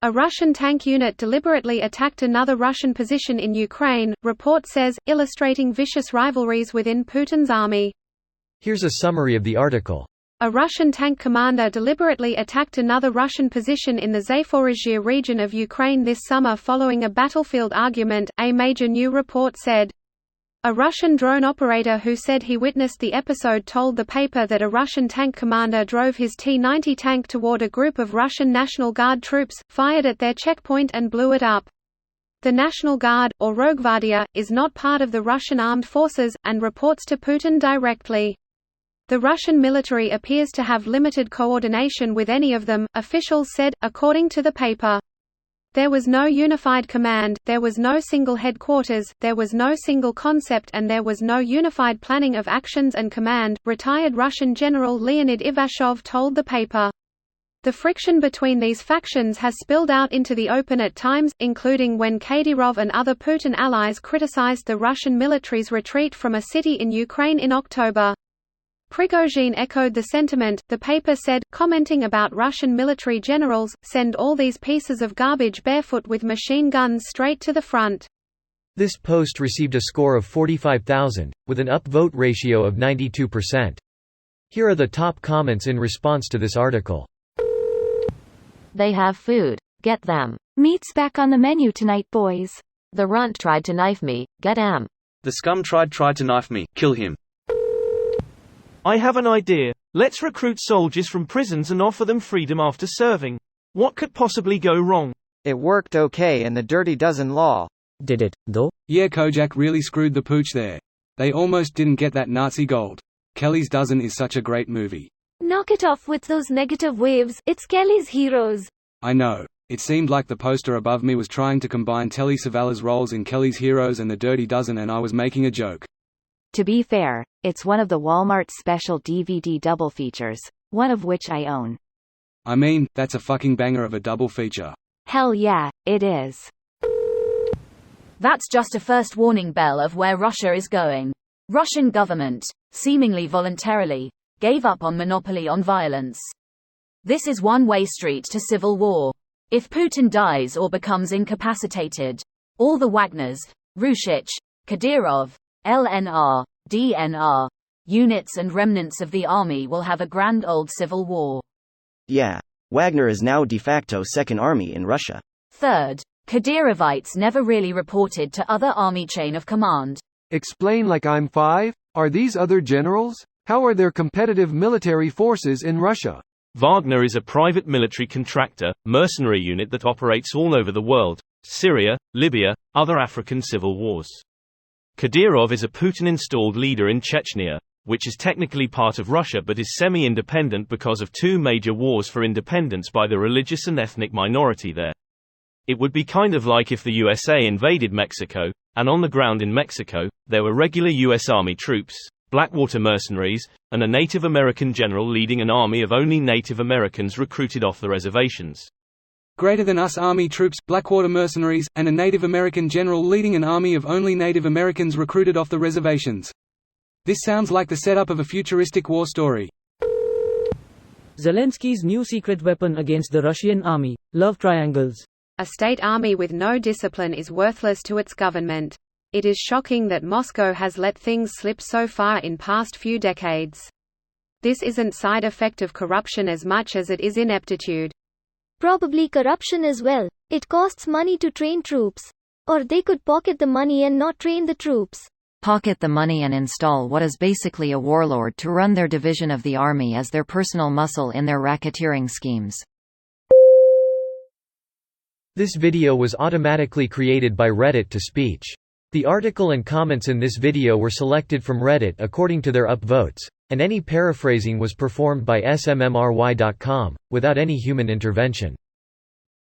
A Russian tank unit deliberately attacked another Russian position in Ukraine, report says, illustrating vicious rivalries within Putin's army. Here's a summary of the article. A Russian tank commander deliberately attacked another Russian position in the Zaporizhzhia region of Ukraine this summer following a battlefield argument, a major new report said. A Russian drone operator who said he witnessed the episode told the paper that a Russian tank commander drove his T-90 tank toward a group of Russian National Guard troops, fired at their checkpoint and blew it up. The National Guard, or Rogvardia, is not part of the Russian armed forces, and reports to Putin directly. The Russian military appears to have limited coordination with any of them, officials said, according to the paper. There was no unified command, there was no single headquarters, there was no single concept, and there was no unified planning of actions and command, retired Russian General Leonid Ivashov told the paper. The friction between these factions has spilled out into the open at times, including when Kadyrov and other Putin allies criticized the Russian military's retreat from a city in Ukraine in October. Prigozhin echoed the sentiment, the paper said, commenting about Russian military generals, send all these pieces of garbage barefoot with machine guns straight to the front. This post received a score of 45,000, with an upvote ratio of 92%. Here are the top comments in response to this article. They have food. Get them. Meat's back on the menu tonight, boys. The runt tried to knife me. Get 'em. The scum tried to knife me. Kill him. I have an idea. Let's recruit soldiers from prisons and offer them freedom after serving. What could possibly go wrong? It worked okay in the Dirty Dozen law. Did it, though? Yeah, Kojak really screwed the pooch there. They almost didn't get that Nazi gold. Kelly's Dozen is such a great movie. Knock it off with those negative waves, it's Kelly's Heroes. I know. It seemed like the poster above me was trying to combine Telly Savalas' roles in Kelly's Heroes and the Dirty Dozen, and I was making a joke. To be fair, it's one of the Walmart special DVD double features, one of which I own. I mean, that's a fucking banger of a double feature. Hell yeah, it is. That's just a first warning bell of where Russia is going. Russian government, seemingly voluntarily, gave up on monopoly on violence. This is one-way street to civil war. If Putin dies or becomes incapacitated, all the Wagners, Rushich, Kadyrov, LNR, DNR, units and remnants of the army will have a grand old civil war. Yeah. Wagner is now de facto second army in Russia. Third, Kadyrovites never really reported to other army chain of command. Explain like I'm 5? Are these other generals? How are their competitive military forces in Russia? Wagner is a private military contractor, mercenary unit that operates all over the world, Syria, Libya, other African civil wars. Kadyrov is a Putin-installed leader in Chechnya, which is technically part of Russia but is semi-independent because of two major wars for independence by the religious and ethnic minority there. It would be kind of like if the USA invaded Mexico, and on the ground in Mexico, there were regular US Army troops, Blackwater mercenaries, and a Native American general leading an army of only Native Americans recruited off the reservations. Greater than us Army troops, Blackwater mercenaries, and a Native American general leading an army of only Native Americans recruited off the reservations. This sounds like the setup of a futuristic war story. Zelensky's new secret weapon against the Russian army, love triangles. A state army with no discipline is worthless to its government. It is shocking that Moscow has let things slip so far in past few decades. This isn't side effect of corruption as much as it is ineptitude. Probably corruption as well. It costs money to train troops. Or they could pocket the money and not train the troops. Pocket the money and install what is basically a warlord to run their division of the army as their personal muscle in their racketeering schemes. This video was automatically created by Reddit to speech. The article and comments in this video were selected from Reddit according to their upvotes, and any paraphrasing was performed by smmry.com, without any human intervention.